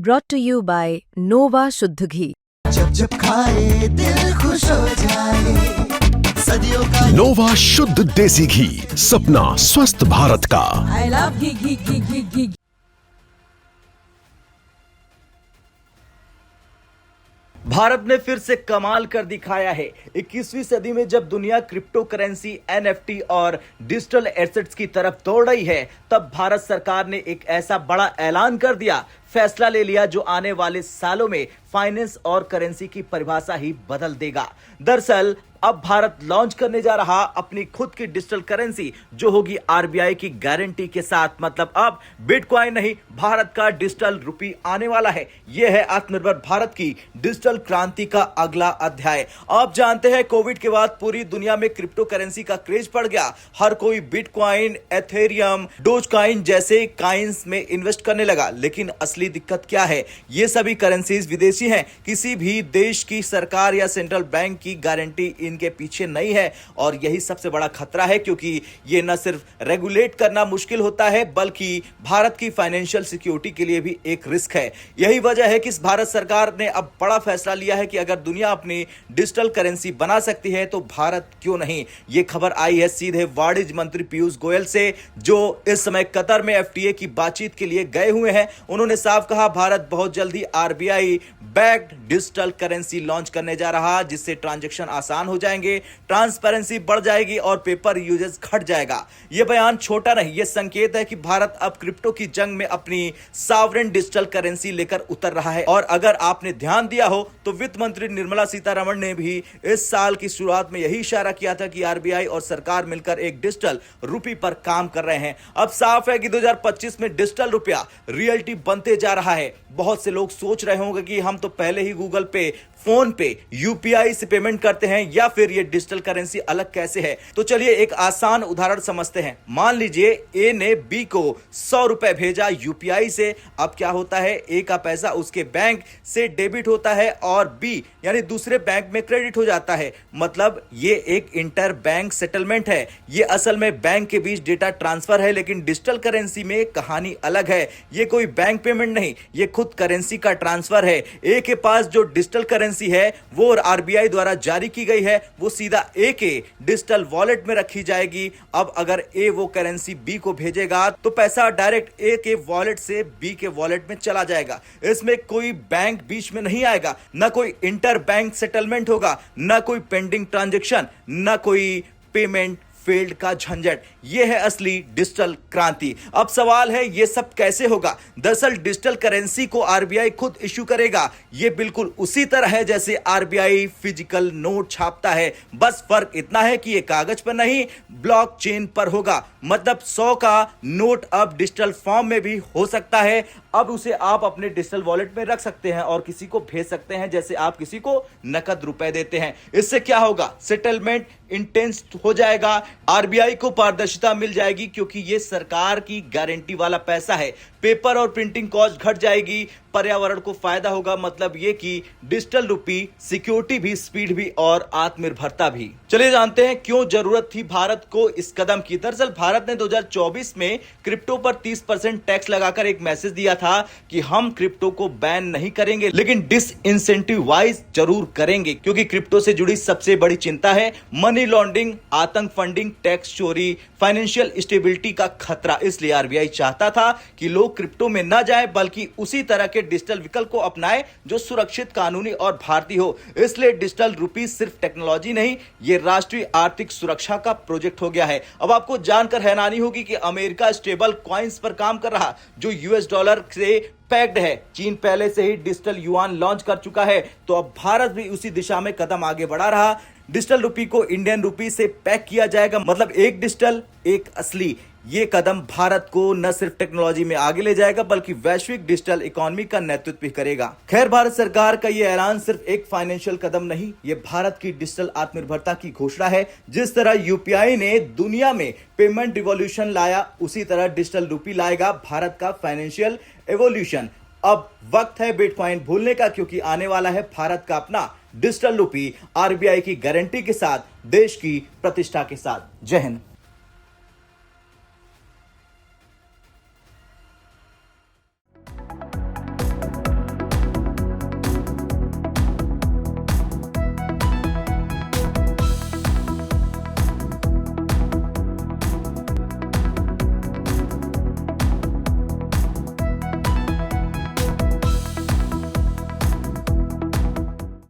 brought to you by Nova शुद्ध घी। जब जब खाए दिल खुश हो जाए, सदियों का नोवा शुद्ध देसी घी, सपना स्वस्थ भारत का। I love घी घी घी घी घी। भारत ने फिर से कमाल कर दिखाया है। 21वीं सदी में जब दुनिया क्रिप्टो करेंसी, एनएफटी और डिजिटल एसेट्स की तरफ दौड़ रही है, तब भारत सरकार ने एक ऐसा बड़ा ऐलान कर दिया, फैसला ले लिया जो आने वाले सालों में फाइनेंस और करेंसी की परिभाषा ही बदल देगा। दरअसल अब भारत लॉन्च करने जा रहा अपनी खुद की डिजिटल करेंसी जो होगी आरबीआई की गारंटी के साथ। मतलब अब बिटकॉइन नहीं, भारत का डिजिटल रुपी आने वाला है। यह है आत्मनिर्भर भारत की डिजिटल क्रांति का अगला अध्याय। आप जानते हैं कोविड के बाद पूरी दुनिया में क्रिप्टो करेंसी का क्रेज बढ़ गया। हर कोई बिटकॉइन, एथेरियम, डोजकॉइन जैसे कॉइन्स में इन्वेस्ट करने लगा। लेकिन असली दिक्कत क्या है? ये सभी करेंसीज विदेशी हैं। किसी भी देश की सरकार या सेंट्रल बैंक की गारंटी इनके पीछे नहीं है और यही सबसे बड़ा खतरा है, क्योंकि ये न सिर्फ रेगुलेट करना मुश्किल होता है बल्कि भारत की फाइनेंशियल सिक्योरिटी के लिए भी एक रिस्क है। यही वजह है कि इस भारत सरकार ने अब बड़ा फैसला लिया है कि अगर दुनिया अपनी डिजिटल करेंसी बना सकती है तो भारत क्यों नहीं। ये खबर आई है सीधे वाणिज्य मंत्री पीयूष गोयल से, जो इस समय कतर में एफटीए की बातचीत के लिए गए हुए हैं। उन्होंने साफ कहा, भारत बहुत जल्दी RBI backed digital currency launch करने जा रहा, जिससे ट्रांजैक्शन आसान हो जाएंगे, ट्रांसपेरेंसी बढ़ जाएगी और पेपर यूजेस घट जाएगा। यह बयान छोटा नहीं, यह संकेत है कि भारत अब क्रिप्टो की जंग में अपनी सॉवरेन डिजिटल करेंसी लेकर उतर रहा है। और अगर आपने ध्यान दिया हो तो वित्त मंत्री निर्मला सीतारमण ने भी इस साल की शुरुआत में यही इशारा किया था कि आरबीआई और सरकार मिलकर एक डिजिटल रुपी पर काम कर रहे हैं। अब साफ है कि 2025 में डिजिटल रुपया रियलिटी बनते जा रहा है। बहुत से लोग सोच रहे होंगे कि हम तो पहले ही गूगल पे, फोन पे, यूपीआई से पेमेंट करते हैं, या फिर ये डिजिटल करेंसी अलग कैसे है। तो चलिए एक आसान उदाहरण समझते हैं। मान लीजिए ए ने बी को 100 रुपए भेजा यूपीआई से। अब क्या होता है, ए का पैसा उसके बैंक से डेबिट होता है और बी यानी दूसरे बैंक में क्रेडिट हो जाता है। मतलब ये एक इंटर बैंक सेटलमेंट है। ये असल में बैंक के बीच डेटा ट्रांसफर है, लेकिन डिजिटल करेंसी में कहानी अलग है। ये कोई बैंक पेमेंट नहीं, ये खुद करेंसी का ट्रांसफर है। ए के पास जो डिजिटल करेंसी है वो आरबीआई द्वारा जारी की गई है, वो सीधा ए के डिजिटल वॉलेट में रखी जाएगी। अब अगर ए वो करेंसी बी को भेजेगा तो पैसा डायरेक्ट ए के वॉलेट से बी के वॉलेट में चला जाएगा। इसमें कोई बैंक बीच में नहीं आएगा, ना कोई इंटर बैंक सेटलमेंट होगा, ना कोई पेंडिंग ट्रांजैक्शन, ना कोई पेमेंट फेल्ड का झंझट। यह है असली डिजिटल क्रांति। अब सवाल है, यह सब कैसे होगा? दरअसल डिजिटल करेंसी को आरबीआई खुद इश्यू करेगा। यह बिल्कुल उसी तरह है जैसे आरबीआई फिजिकल नोट छापता है, बस फर्क इतना है कि यह कागज पर नहीं, ब्लॉकचेन पर होगा। मतलब 100 का नोट अब डिजिटल फॉर्म में भी हो सकता है। अब उसे आप अपने डिजिटल वॉलेट में रख सकते हैं और किसी को भेज सकते हैं, जैसे आप किसी को नकद रुपए देते हैं। इससे क्या होगा? सेटलमेंट इंटेंस हो जाएगा, आरबीआई को पारदर्शिता मिल जाएगी, क्योंकि यह सरकार की गारंटी वाला पैसा है। पेपर और प्रिंटिंग कॉस्ट घट जाएगी, पर्यावरण को फायदा होगा। मतलब यह कि डिजिटल रुपी सिक्योरिटी भी, स्पीड भी और आत्मनिर्भरता भी। चलिए जानते हैं क्यों जरूरत थी भारत को इस कदम की। दरअसल भारत ने 2024 में क्रिप्टो पर 30% टैक्स लगाकर एक मैसेज दिया था कि हम क्रिप्टो को बैन नहीं करेंगे, लेकिन डिसइंसेंटिवाइज जरूर करेंगे, क्योंकि क्रिप्टो से जुड़ी सबसे बड़ी चिंता है मनी लॉन्ड्रिंग, आतंक फंडिंग, टैक्स चोरी, फाइनेंशियल स्टेबिलिटी का खतरा। इसलिए आरबीआई चाहता था कि लोग क्रिप्टो में न जाए बल्कि उसी तरह के डिजिटल विकल्प को अपनाएं जो सुरक्षित, कानूनी और भारतीय हो। इसलिए डिजिटल रुपी सिर्फ टेक्नोलॉजी नहीं, यह राष्ट्रीय आर्थिक सुरक्षा का प्रोजेक्ट हो गया है। अब आपको जानकर हैरानी होगी कि अमेरिका स्टेबल कॉइन्स पर काम कर रहा, जो यूएस डॉलर से पैक्ड है। चीन पहले से ही डिजिटल युआन लॉन्च कर चुका है, तो अब भारत भी उसी दिशा में कदम आगे बढ़ा रहा। डिजिटल रुपी को इंडियन रुपी से पैक किया जाएगा, मतलब एक डिजिटल एक असली। ये कदम भारत को न सिर्फ टेक्नोलॉजी में आगे ले जाएगा बल्कि वैश्विक डिजिटल इकोनॉमी का नेतृत्व भी करेगा। खैर, भारत सरकार का ये ऐलान सिर्फ एक फाइनेंशियल कदम नहीं, ये भारत की डिजिटल आत्मनिर्भरता की घोषणा है। जिस तरह यूपीआई ने दुनिया में पेमेंट रिवॉल्यूशन लाया, उसी तरह डिजिटल रुपी लाएगा भारत का फाइनेंशियल एवोल्यूशन। अब वक्त है बिटकॉइन भूलने का, क्योंकि आने वाला है भारत का अपना डिजिटल रुपी, आरबीआई की गारंटी के साथ, देश की प्रतिष्ठा के साथ। जय हिंद।